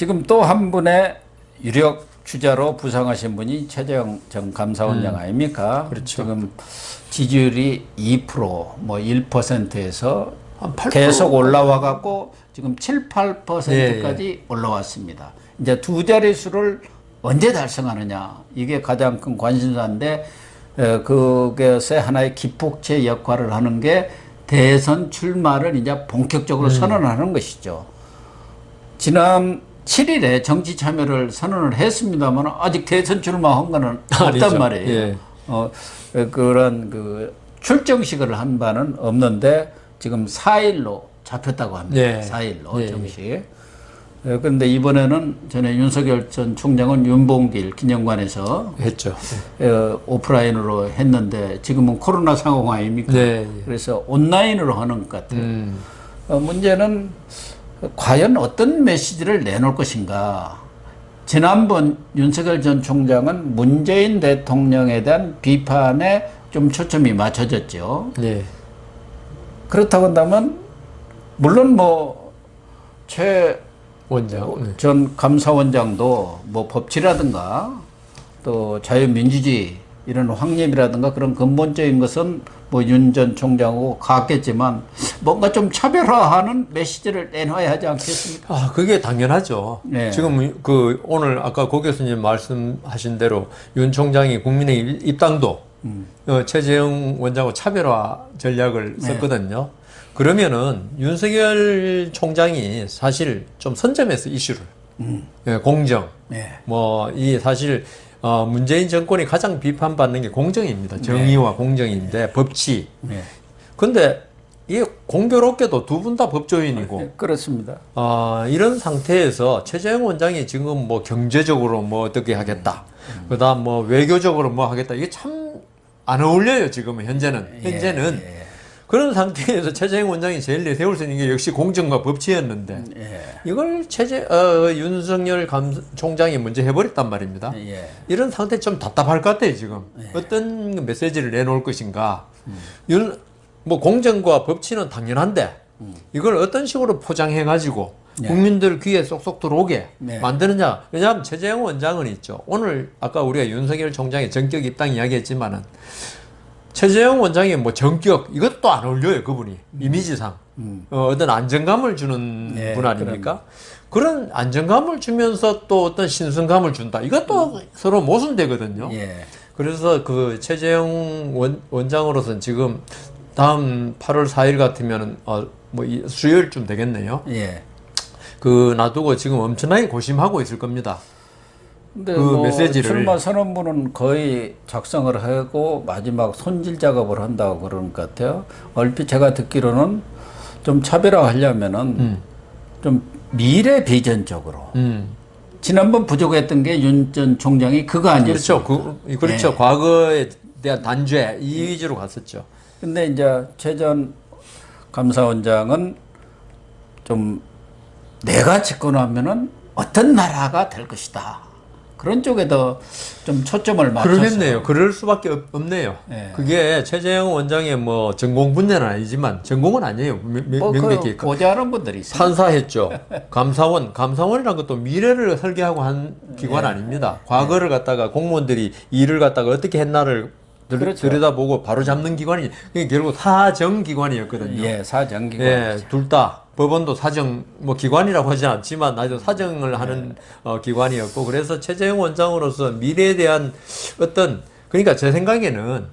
지금 또 한 분의 유력 주자로 부상하신 분이 최재형 전 감사원장 아닙니까? 그렇죠. 지금 지지율이 2%, 뭐 1%에서 한 8% 계속 올라와 갖고 지금 7, 8%까지 올라왔습니다. 이제 두 자릿수를 언제 달성하느냐 이게 가장 큰 관심사인데 그것의 하나의 기폭제 역할을 하는 게 대선 출마를 이제 본격적으로 선언하는 것이죠. 지난 7일에 정치 참여를 선언을 했습니다만 아직 대선 출마한 거는 없단 아니죠. 말이에요. 예. 그런 그 출정식을 한 바는 없는데 지금 4일로 잡혔다고 합니다. 예. 4일로 예. 정식. 그런데 이번에는 전에 윤석열 전 총장은 윤봉길 기념관에서 했죠. 오프라인으로 했는데 지금은 코로나 상황 아닙니까? 네. 그래서 온라인으로 하는 것 같아요. 문제는 과연 어떤 메시지를 내놓을 것인가. 지난번 윤석열 전 총장은 문재인 대통령에 대한 비판에 좀 초점이 맞춰졌죠. 네. 그렇다고 한다면 물론 뭐 최 원장. 전 감사원장도 뭐 법치라든가 또 자유민주주의 이런 확립이라든가 그런 근본적인 것은 뭐 윤 전 총장하고 같겠지만 뭔가 좀 차별화하는 메시지를 내놔야 하지 않겠습니까? 아, 그게 당연하죠. 네. 지금 오늘 아까 고 교수님 말씀하신 대로 윤 총장이 국민의힘 입당도 최재형 원장하고 차별화 전략을 썼거든요. 그러면은 윤석열 총장이 사실 좀 선점해서 이슈를 공정, 네. 뭐 이 사실 문재인 정권이 가장 비판받는 게 공정입니다. 정의와 공정인데 법치. 네. 근데 이게 공교롭게도 두 분 다 법조인이고 그렇습니다. 이런 상태에서 최재형 원장이 지금 뭐 경제적으로 뭐 어떻게 하겠다. 그다음 뭐 외교적으로 뭐 하겠다. 이게 참 안 어울려요, 지금은 현재는. 그런 상태에서 최재형 원장이 제일 내세울 수 있는 게 역시 공정과 법치였는데 이걸 윤석열 총장이 먼저 해버렸단 말입니다. 이런 상태 좀 답답할 것 같아요, 지금. 어떤 메시지를 내놓을 것인가. 뭐 공정과 법치는 당연한데 이걸 어떤 식으로 포장해가지고 국민들 귀에 쏙쏙 들어오게 만드느냐. 왜냐하면 최재형 원장은 있죠. 오늘 아까 우리가 윤석열 총장의 전격 입당 이야기했지만은 최재형 원장의 뭐 전격 이것도 안 어울려요, 그분이 이미지상 어떤 안정감을 주는 분 아닙니까? 그런 안정감을 주면서 또 어떤 신선감을 준다. 이것도 서로 모순되거든요. 그래서 그 최재형 원장으로서는 지금 다음 8월 4일 같으면은 뭐 수요일쯤 되겠네요. 그 놔두고 지금 엄청나게 고심하고 있을 겁니다. 근데 그 뭐 메시지를 출마 선언문은 거의 작성을 하고 마지막 손질 작업을 한다고 그러는 것 같아요. 얼핏 제가 듣기로는 좀 차별화하려면은 좀 미래 비전적으로. 지난번 부족했던 게 윤 전 총장이 그거 아니었어요. 그렇죠. 과거에 대한 단죄 이 위주로 갔었죠. 근데 이제 최 전 감사원장은 좀 내가 집권하면은 어떤 나라가 될 것이다. 그런 쪽에 더 좀 초점을 맞췄어요. 그러겠네요. 그럴 수밖에 없네요. 그게 최재형 원장의 뭐 전공 분야는 아니지만 전공은 아니에요. 명백히 고지하는 분들이 있어요. 판사했죠. 감사원이란 것도 미래를 설계하고 한 기관 아닙니다. 과거를 갖다가 공무원들이 일을 갖다가 어떻게 했나를 들여다보고 바로 잡는 기관이 결국 사정기관이었거든요. 사정기관. 둘 다 법원도 사정 뭐 기관이라고 하지 않지만 나도 사정을 하는 기관이었고 그래서 최재형 원장으로서 미래에 대한 어떤 그러니까 제 생각에는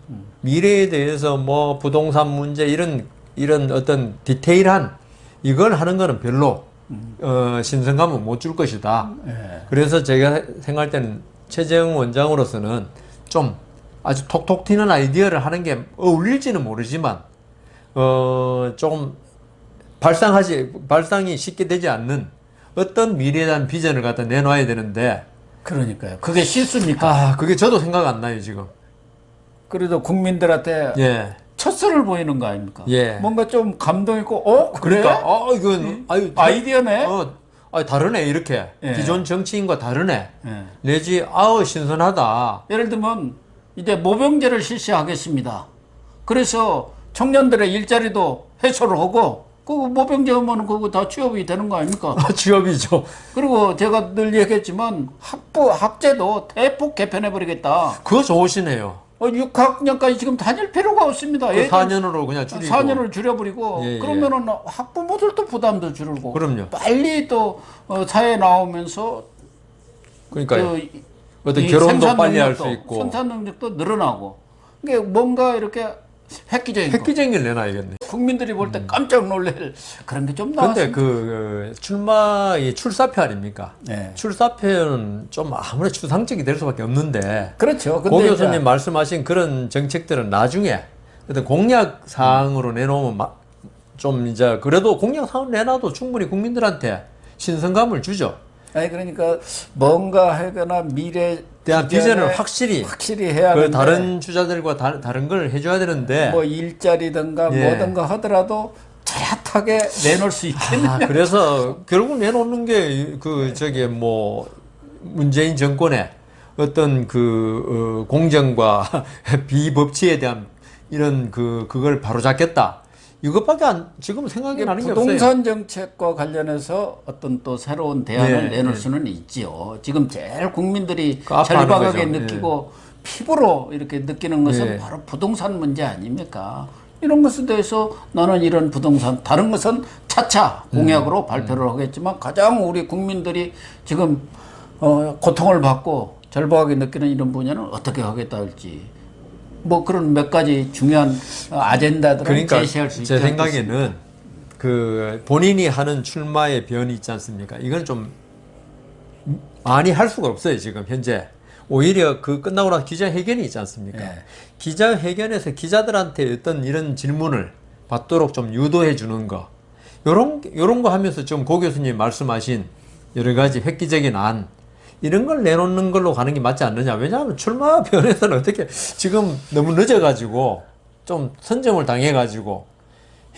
미래에 대해서 뭐 부동산 문제 이런 어떤 디테일한 이걸 하는 거는 별로 신선감은 못 줄 것이다. 그래서 제가 생각할 때는 최재형 원장으로서는 좀 아주 톡톡 튀는 아이디어를 하는 게 어울릴지는 모르지만 좀 발상이 쉽게 되지 않는 어떤 미래에 대한 비전을 갖다 내놔야 되는데 그러니까요. 그게 실수입니까? 그게 저도 생각 안 나요, 지금. 그래도 국민들한테 첫선을 보이는 거 아닙니까? 뭔가 좀 감동 있고, 그래? 그러니까, 이건, 아이디어네? 다르네, 이렇게. 기존 정치인과 다르네. 내지, 신선하다. 예를 들면, 이제 모병제를 실시하겠습니다. 그래서 청년들의 일자리도 해소를 하고, 그거 모병제하면 그거 다 취업이 되는 거 아닙니까? 취업이죠. 그리고 제가 늘 얘기했지만 학제도 대폭 개편해 버리겠다. 그거 좋으시네요. 6학년까지 지금 다닐 필요가 없습니다. 그 4년으로 그냥 줄이고. 4년을 줄여버리고 예, 예. 그러면은 학부모들도 부담도 줄고 그럼요. 빨리 또 사회에 나오면서 그러니까 그 어떤 이 결혼도 생산 빨리 할 수 능력도, 있고. 생산 능력도 늘어나고 이게 뭔가 이렇게 획기적인 거. 획기적인 걸 내놔야겠네. 국민들이 볼 때 깜짝 놀랄 그런 게 좀 나왔습니다. 근데 그 출마의 출사표 아닙니까? 네. 출사표는 좀 아무래도 추상적이 될 수밖에 없는데 그렇죠. 고 근데 교수님 이제 말씀하신 그런 정책들은 나중에 어떤 공약 사항으로 내놓으면 좀 이제 그래도 공약 사항 내놔도 충분히 국민들한테 신선감을 주죠. 아니 그러니까 뭔가 하거나 미래 대한 비전을 확실히 해야 그 하는데 다른 주자들과 다른 걸 해줘야 되는데 뭐 일자리든가 예. 뭐든가 하더라도 자얏하게 내놓을 수 있겠느냐. 그래서 결국 내놓는 게 그 저기 뭐 문재인 정권의 어떤 그 공정과 비법치에 대한 이런 그걸 바로잡겠다. 이것밖에 지금 생각이 나는 게 없어요. 부동산 정책과 관련해서 어떤 또 새로운 대안을 네, 내놓을 네. 수는 있지요. 지금 제일 국민들이 그 아파하는 절박하게 거죠. 느끼고 피부로 이렇게 느끼는 것은 네. 바로 부동산 문제 아닙니까? 이런 것에 대해서 나는 이런 부동산, 다른 것은 차차 공약으로 발표를 하겠지만 가장 우리 국민들이 지금 고통을 받고 절박하게 느끼는 이런 분야는 어떻게 하겠다 할지 뭐 그런 몇 가지 중요한 아젠다들을 그러니까 제시할 수 있지 제 않겠습니까? 생각에는 그 본인이 하는 출마의 변이 있지 않습니까? 이건 좀 많이 할 수가 없어요, 지금 현재. 오히려 그 끝나고 나서 기자회견이 있지 않습니까? 네. 기자회견에서 기자들한테 어떤 이런 질문을 받도록 좀 유도해 주는 거. 요런 거 하면서 좀 고 교수님 말씀하신 여러 가지 획기적인 안, 이런 걸 내놓는 걸로 가는 게 맞지 않느냐. 왜냐하면 출마 변에서는 어떻게 지금 너무 늦어가지고 좀 선점을 당해가지고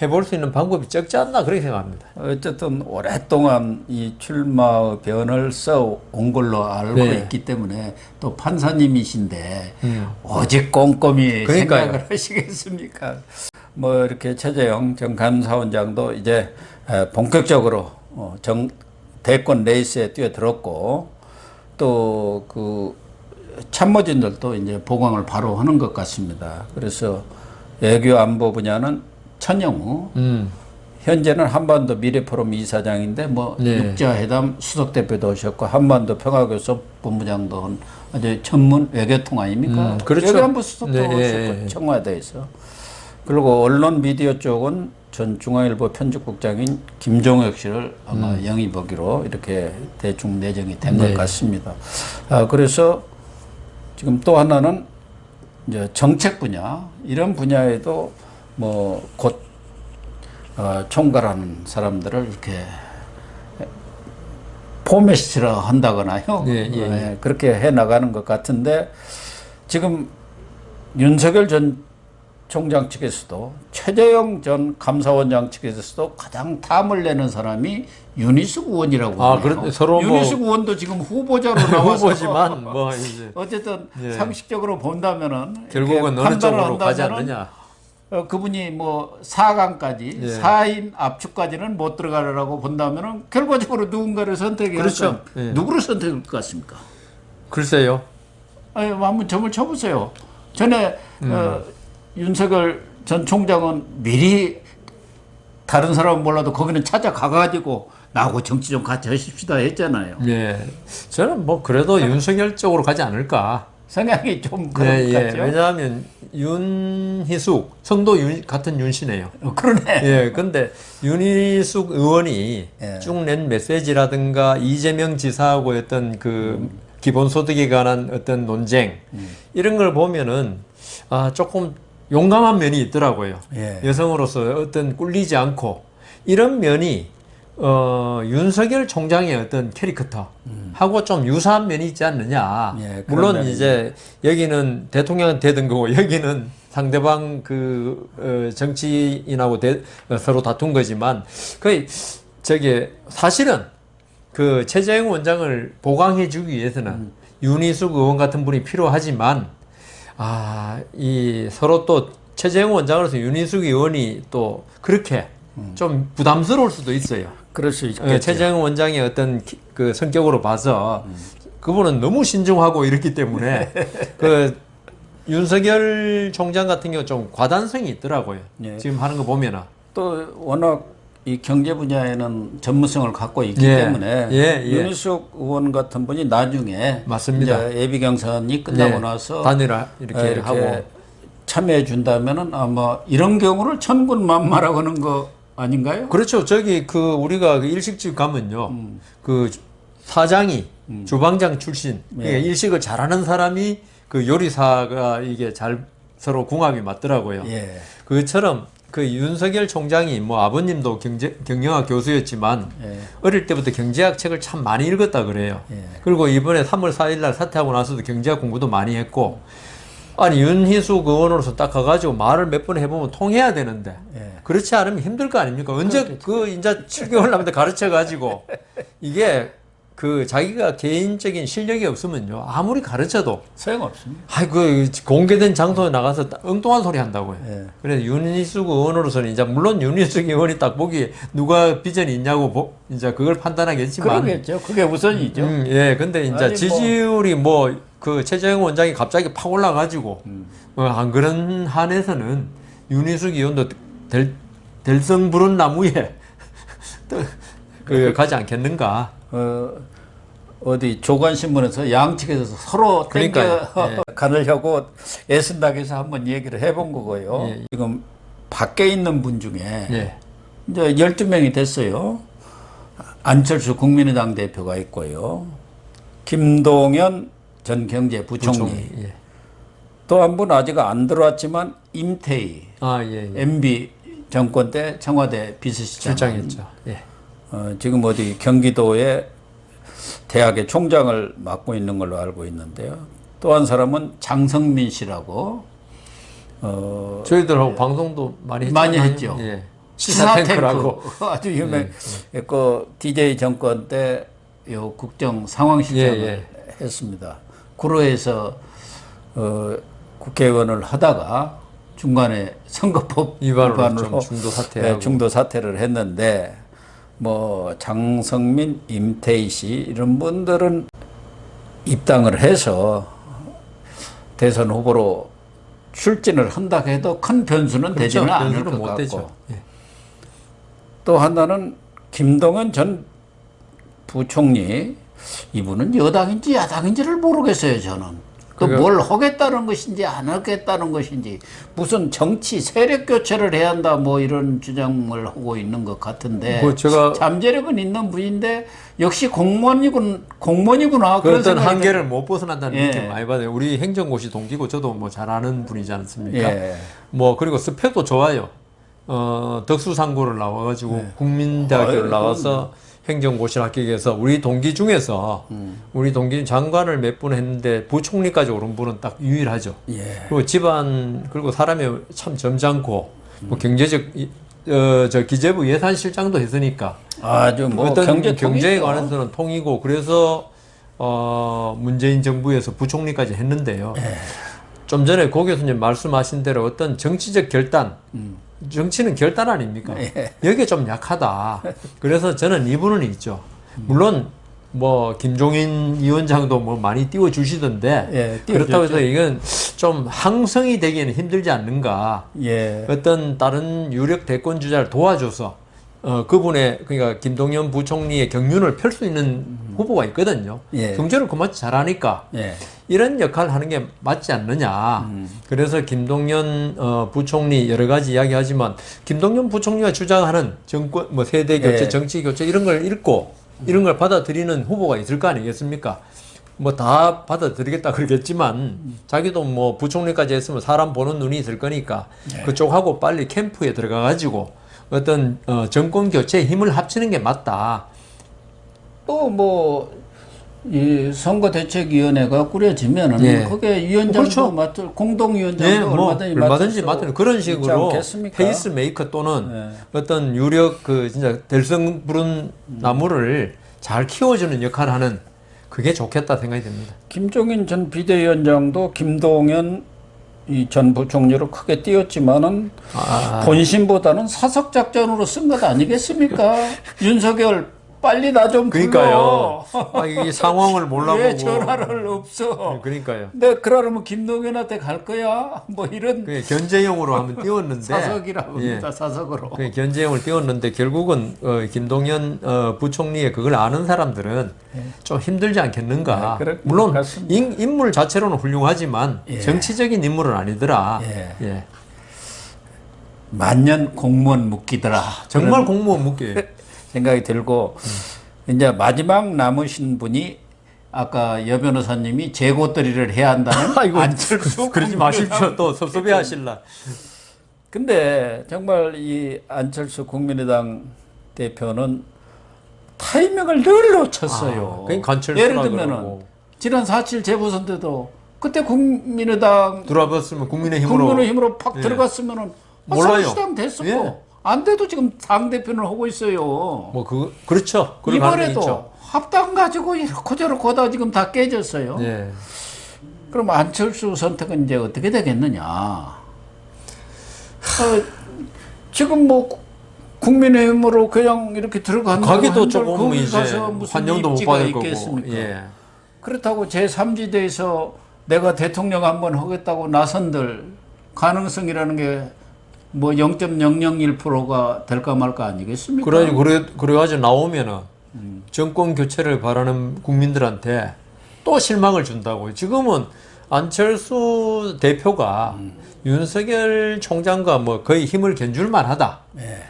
해볼 수 있는 방법이 적지 않나 그렇게 생각합니다. 어쨌든 오랫동안 이 출마 변을 써온 걸로 알고 네. 있기 때문에 또 판사님이신데 오직 꼼꼼히 그러니까요. 생각을 하시겠습니까? 뭐 이렇게 최재형 전 감사원장도 이제 본격적으로 대권 레이스에 뛰어들었고 또 그 참모진들도 이제 보강을 바로 하는 것 같습니다. 그래서 외교 안보 분야는 천영우, 현재는 한반도 미래포럼 이사장인데 뭐 네. 육자회담 수석대표도 오셨고 한반도 평화교섭 본부장도 한 아주 전문 외교통 아닙니까? 그렇죠. 외교안보 수석도 네, 오셨고 예. 청와대에서. 그리고 언론 미디어 쪽은 전 중앙일보 편집국장인 김종혁 씨를 아마 영입하기로 이렇게 대충 내정이 된 것 네. 같습니다. 그래서 지금 또 하나는 이제 정책 분야 이런 분야에도 뭐 곧 총괄하는 사람들을 이렇게 포맷이라 한다거나요. 예, 예. 그렇게 해 나가는 것 같은데 지금 윤석열 전 총장 측에서도 최재형 전 감사원장 측에서도 가장 탐을 내는 사람이 윤희숙 의원이라고 하네요. 그런데 서로 뭐 윤희숙 의원도 지금 후보자로 나와서 후보지만 뭐 이제 어쨌든 예. 상식적으로 본다면은 결국은 이렇게 어느 판단을 쪽으로 가지 한다면은 않느냐. 그분이 뭐 4강까지, 예. 4인 압축까지는 못 들어가려고 본다면은 결과적으로 누군가를 선택해야 그렇죠. 할 예. 누구를 선택할 것 같습니까? 글쎄요. 아니, 한번 점을 쳐보세요. 전에 윤석열 전 총장은 미리 다른 사람은 몰라도 거기는 찾아가가지고 나하고 정치 좀 같이 하십시다 했잖아요. 예. 저는 뭐 그래도 윤석열 쪽으로 가지 않을까. 성향이 좀 그런 것 같죠. 왜냐하면 윤희숙 성도 같은 윤 씨네요. 그러네. 예. 근데 윤희숙 의원이 예. 쭉 낸 메시지라든가 이재명 지사하고 어떤 그 기본소득에 관한 어떤 논쟁 이런 걸 보면은 조금 용감한 면이 있더라고요. 예. 여성으로서 어떤 꿀리지 않고 이런 면이 윤석열 총장의 어떤 캐릭터하고 좀 유사한 면이 있지 않느냐. 예, 그런 물론 면이 이제 여기는 대통령한테 되던 거고 여기는 상대방 그 정치인하고 서로 다툰 거지만 거의 사실은 그 최재형 원장을 보강해주기 위해서는 윤희숙 의원 같은 분이 필요하지만 이 서로 또 최재형 원장으로서 윤희숙 의원이 또 그렇게 좀 부담스러울 수도 있어요. 그럴 수 있겠죠. 최재형 원장의 어떤 그 성격으로 봐서 그분은 너무 신중하고 이렇기 때문에 그 윤석열 총장 같은 경우 좀 과단성이 있더라고요. 예. 지금 하는 거 보면은. 또 워낙 이 경제 분야에는 전문성을 갖고 있기 예. 때문에 예. 윤희숙 의원 같은 분이 나중에 맞습니다. 이제 예비 경선이 끝나고 예. 나서 단일화 이렇게 하고 참여해 준다면은 아마 이런 경우를 천군만마라고 하는 거 아닌가요? 그렇죠. 저기 그 우리가 그 일식집 가면요. 그 사장이 주방장 출신 그러니까 일식을 잘하는 사람이 그 요리사가 이게 잘 서로 궁합이 맞더라고요. 예. 그처럼 그 윤석열 총장이 뭐 아버님도 경영학 교수였지만 어릴 때부터 경제학 책을 참 많이 읽었다 그래요. 그리고 이번에 3월 4일 날 사퇴하고 나서도 경제학 공부도 많이 했고 아니 윤희숙 의원으로서 딱 가가지고 말을 몇 번 해보면 통해야 되는데 그렇지 않으면 힘들 거 아닙니까? 언제 그 이제 7개월 남한테 가르쳐가지고 이게 그 자기가 개인적인 실력이 없으면요 아무리 가르쳐도 소용없습니다. 그 공개된 장소에 나가서 엉뚱한 소리 한다고요. 예. 그래서 윤희숙 의원으로서는 이제 물론 윤희숙 의원이 딱 보기 누가 비전이 있냐고 이제 그걸 판단하겠지만 그러겠죠. 그게 우선이죠. 예, 근데 이제 아니, 지지율이 뭐 그 최재형 원장이 갑자기 팍 올라가지고 안 그런 한에서는 윤희숙 의원도 될성 부른 나무에 그 가지 않겠는가. 어디 조간신문에서 양측에서 서로 그러니까요. 땡겨 가려고 애쓴다고 해서 한번 얘기를 해본 거고요. 예. 지금 밖에 있는 분 중에 예. 이제 12명이 됐어요. 안철수 국민의당 대표가 있고요. 김동연 전 경제부총리. 예. 또 한 분 아직 안 들어왔지만 임태희 예. MB 정권 때 청와대 비서실장. 실장했죠. 예. 지금 어디 경기도에 대학의 총장을 맡고 있는 걸로 알고 있는데요. 또 한 사람은 장성민 씨라고 저희들하고 방송도 많이 했죠. 예. 시사탱크라고 아주 유명. 그 DJ 정권 때 요 국정 상황실장을 했습니다. 구로에서 국회의원을 하다가 중간에 선거법 위반으로 중도 사퇴하고 중도 사퇴를 했는데 뭐 장성민, 임태희 씨 이런 분들은 입당을 해서 대선 후보로 출진을 한다 해도 큰 변수는 되지는 않을 것 같고 되죠. 예. 또 하나는 김동연 전 부총리 이분은 여당인지 야당인지를 모르겠어요. 저는 또 뭘 하겠다는 것인지 안 하겠다는 것인지 무슨 정치 세력 교체를 해야 한다 뭐 이런 주장을 하고 있는 것 같은데 뭐 제가 잠재력은 있는 분인데 역시 공무원이구나 그 그런 어떤 생각이 한계를 못 벗어난다는 예. 느낌 많이 받아요. 우리 행정고시 동기고 저도 뭐 잘 아는 분이지 않습니까? 예. 뭐 그리고 스펙도 좋아요. 덕수상고를 나와가지고 국민대학교를 나와서 행정고시를 합격해서 우리 동기 중에서 우리 동기 장관을 몇 분 했는데 부총리까지 오른 분은 딱 유일하죠. 예. 그리고 집안 그리고 사람이 참 점잖고 뭐 경제적 저 기재부 예산실장도 했으니까 아주 뭐 어떤 경제에 경제에 관해서는 통이고 그래서 문재인 정부에서 부총리까지 했는데요. 좀 전에 고 교수님 말씀하신 대로 어떤 정치적 결단, 정치는 결단 아닙니까? 여기에 좀 약하다. 그래서 저는 이분은 있죠. 물론 뭐 김종인 위원장도 뭐 많이 띄워주시던데 그렇다고 해서 이건 좀 항성이 되기에는 힘들지 않는가. 어떤 다른 유력 대권 주자를 도와줘서 그분의 그러니까 김동연 부총리의 경륜을 펼 수 있는 후보가 있거든요. 경제를 그만큼 잘하니까 이런 역할을 하는 게 맞지 않느냐. 그래서 김동연 부총리 여러 가지 이야기하지만 김동연 부총리가 주장하는 정권 뭐 세대 교체, 정치 교체 이런 걸 읽고 이런 걸 받아들이는 후보가 있을 거 아니겠습니까? 뭐 다 받아들이겠다 그러겠지만 자기도 뭐 부총리까지 했으면 사람 보는 눈이 있을 거니까 그쪽하고 빨리 캠프에 들어가 가지고 어떤 정권 교체에 힘을 합치는 게 맞다. 또 뭐 이 선거대책위원회가 꾸려지면은 그게 위원장도 맡을 공동위원장도 뭐 얼마든지 맡을 그런 식으로 페이스 메이커 또는 어떤 유력 그 진짜 될성 부른 나무를 잘 키워주는 역할을 하는 그게 좋겠다 생각이 듭니다. 김종인 전 비대위원장도 김동연 이 전 부총리로 크게 띄웠지만은 본심보다는 사석 작전으로 쓴 것 아니겠습니까? 윤석열 빨리 나 좀 불러. 그러니까요. 이 상황을 몰라보고. 왜 전화를 없어? 그러니까요. 내 그러면 김동연한테 갈 거야? 뭐 이런 견제용으로 한번 띄웠는데 사석이라고 합니다. 사석으로. 견제용을 띄웠는데 결국은 김동연 부총리의 그걸 아는 사람들은 좀 힘들지 않겠는가. 물론 인물 자체로는 훌륭하지만 정치적인 인물은 아니더라. 만년 공무원 묵기더라. 정말 공무원 묵기. 생각이 들고 이제 마지막 남으신 분이 아까 여 변호사님이 재고떨이를 해야 한다는 안철수 그러지 마십시오. 또 섭섭해 하실라. 근데 정말 이 안철수 국민의당 대표는 타이밍을 늘 놓쳤어요. 예를 들면은 지난 4.7 재보선 때도 그때 국민의당 들어왔으면 국민의힘으로 팍 들어갔으면은 몰라요. 사실상 됐었고 안 돼도 지금 당 대표는 하고 있어요. 그렇죠. 이번에도 합당 가지고 이렇게 저렇게 하다 지금 다 깨졌어요. 그럼 안철수 선택은 이제 어떻게 되겠느냐? 지금 뭐 국민의힘으로 그냥 이렇게 들어간다고 가기도 조금 거기 이제 가서 무슨 환영도 못 입지가 받을 있겠습니까? 거고. 그렇다고 제3지대에서 내가 대통령 한번 하겠다고 나선들 가능성이라는 게 뭐 0.001%가 될까 말까 아니겠습니까? 그래가지고 나오면은 정권 교체를 바라는 국민들한테 또 실망을 준다고요. 지금은 안철수 대표가 윤석열 총장과 뭐 거의 힘을 견줄만 하다.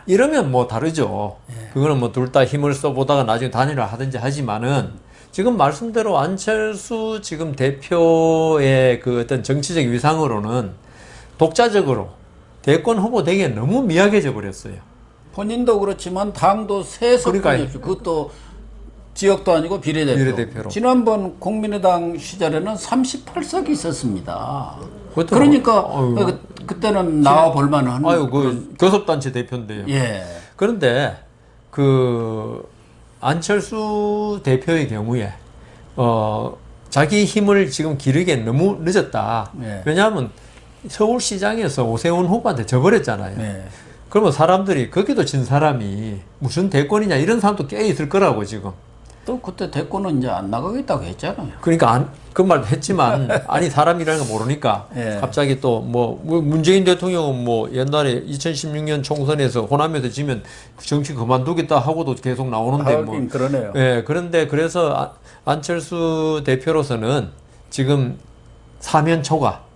이러면 뭐 다르죠. 그거는 뭐 둘 다 힘을 써보다가 나중에 단일화 하든지 하지만은 지금 말씀대로 안철수 지금 대표의 그 어떤 정치적 위상으로는 독자적으로 대권 후보 되기엔 너무 미약해져 버렸어요. 본인도 그렇지만 당도 세 석분이 없죠. 그것도 지역도 아니고 비례대표. 지난번 국민의당 시절에는 38석이 있었습니다. 그러니까 그때는 나와 볼만한. 교섭단체 대표인데요. 그런데 안철수 대표의 경우에 자기 힘을 지금 기르기엔 너무 늦었다. 왜냐하면 서울시장에서 오세훈 후보한테 져버렸잖아요. 그러면 사람들이 거기도 진 사람이 무슨 대권이냐 이런 사람도 꽤 있을 거라고 지금. 또 그때 대권은 이제 안 나가겠다고 했잖아요. 그러니까 그 말도 했지만 아니 사람이라는 거 모르니까 갑자기 또 뭐 문재인 대통령은 뭐 옛날에 2016년 총선에서 호남에서 지면 정치 그만두겠다 하고도 계속 나오는데 뭐 그러네요. 그런데 그래서 안철수 대표로서는 지금 사면 초과.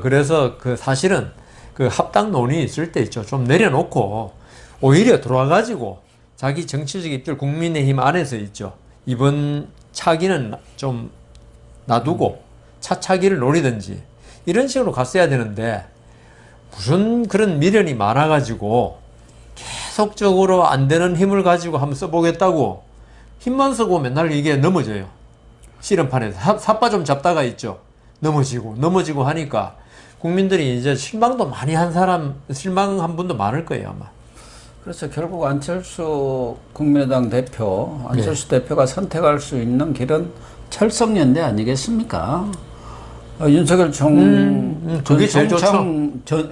그래서 사실은 합당 논의 있을 때 있죠. 좀 내려놓고 오히려 들어와가지고 자기 정치적 입지를 국민의힘 안에서 있죠. 이번 차기는 좀 놔두고 차차기를 노리든지 이런 식으로 갔어야 되는데 무슨 그런 미련이 많아가지고 계속적으로 안 되는 힘을 가지고 한번 써보겠다고 힘만 쓰고 맨날 이게 넘어져요. 씨름판에서 삿바 좀 잡다가 있죠. 넘어지고 하니까 국민들이 이제 실망도 많이 실망한 분도 많을 거예요, 아마. 그래서 결국 안철수 국민의당 대표, 안철수 대표가 선택할 수 있는 길은 철석연대 아니겠습니까? 윤석열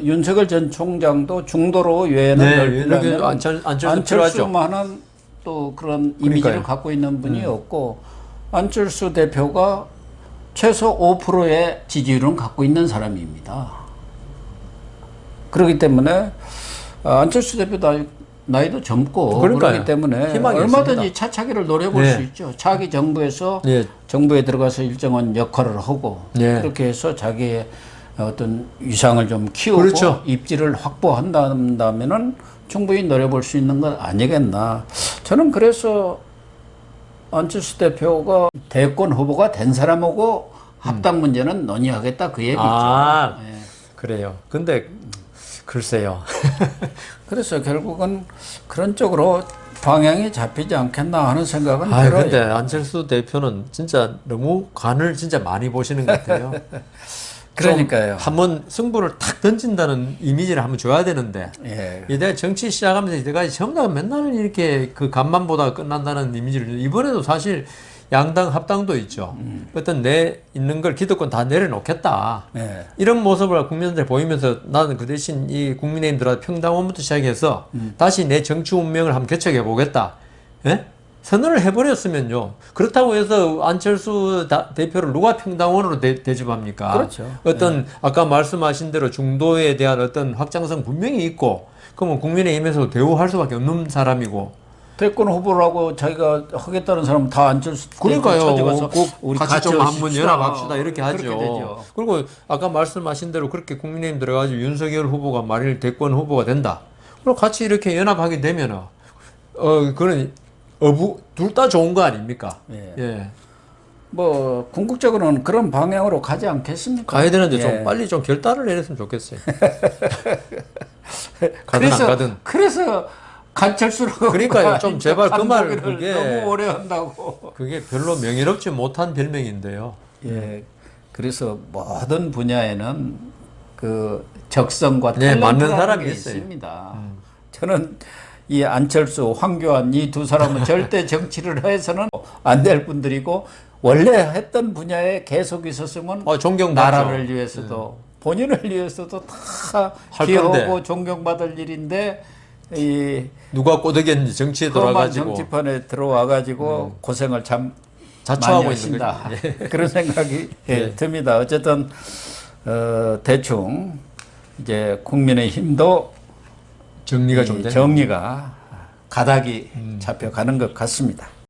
윤석열 전 총장도 중도로 외연을 넓히려면 안철수만한 또 그런 이미지를 갖고 있는 분이 없고 안철수 대표가 최소 5%의 지지율은 갖고 있는 사람입니다. 그렇기 때문에 안철수 대표 나이도 젊고 그렇기 때문에 얼마든지 있습니다. 차차기를 노려볼 수 있죠. 차기 정부에서 정부에 들어가서 일정한 역할을 하고 그렇게 해서 자기의 어떤 위상을 좀 키우고 입지를 확보한다면은 충분히 노려볼 수 있는 것 아니겠나. 저는 그래서 안철수 대표가 대권 후보가 된 사람하고 합당 문제는 논의하겠다 그 얘기죠. 그래요. 근데 글쎄요. 그래서 결국은 그런 쪽으로 방향이 잡히지 않겠나 하는 생각은 들어요. 근데 안철수 대표는 진짜 너무 간을 진짜 많이 보시는 것 같아요. 그러니까요. 한번 승부를 탁 던진다는 이미지를 한번 줘야 되는데 내가 정치 시작하면서 이때까지 전부 다 맨날 이렇게 그 간만 보다가 끝난다는 이미지를 이번에도 사실 양당 합당도 있죠. 어떤 내 있는 걸 기득권 다 내려놓겠다. 네. 이런 모습을 국민들한테 보이면서 나는 그 대신 이 국민의힘들한테 평당원부터 시작해서 다시 내 정치 운명을 한번 개척해 보겠다. 예? 선언을 해버렸으면요. 그렇다고 해서 안철수 대표를 누가 평당원으로 대접합니까? 그렇죠. 어떤 아까 말씀하신 대로 중도에 대한 어떤 확장성 분명히 있고, 그러면 국민의힘에서 대우할 수밖에 없는 사람이고. 대권 후보라고 자기가 하겠다는 사람은 다 안철수 그러니까요. 찾아가서 꼭 우리 같이 좀 한번 하십시다. 연합합시다 이렇게 하죠. 그렇게 되죠. 그리고 아까 말씀하신 대로 그렇게 국민의힘 들어가지고 윤석열 후보가 만일 대권 후보가 된다. 그럼 같이 이렇게 연합하게 되면은 그런 둘 다 좋은 거 아닙니까? 예. 예. 뭐 궁극적으로는 그런 방향으로 가지 않겠습니까? 가야 되는데 예. 좀 빨리 좀 결단을 내렸으면 좋겠어요. 가든 안 가든. 그래서 간철수라고 그러니까요. 좀 제발 그 말 그게 너무 오래 한다고. 그게 별로 명예롭지 못한 별명인데요. 예. 그래서 모든 분야에는 그 적성과 네, 맞는 탤런트라는 사람이 게 있어요. 있습니다. 저는 이 안철수, 황교안 이 두 사람은 절대 정치를 해서는 안 될 분들이고 원래 했던 분야에 계속 있었으면 존경받죠. 나라를 위해서도 본인을 위해서도 다 할 기여하고 건데. 존경받을 일인데 이 누가 꼬드겼는지 정치에 험한 들어가지고 정치판에 들어와 가지고 고생을 참 자초하고 많이 있는 하신다. 거죠. 그런 생각이 예. 듭니다. 어쨌든 대충 이제 국민의힘도 정리가 좀 되는 정리가 가닥이 잡혀가는 것 같습니다.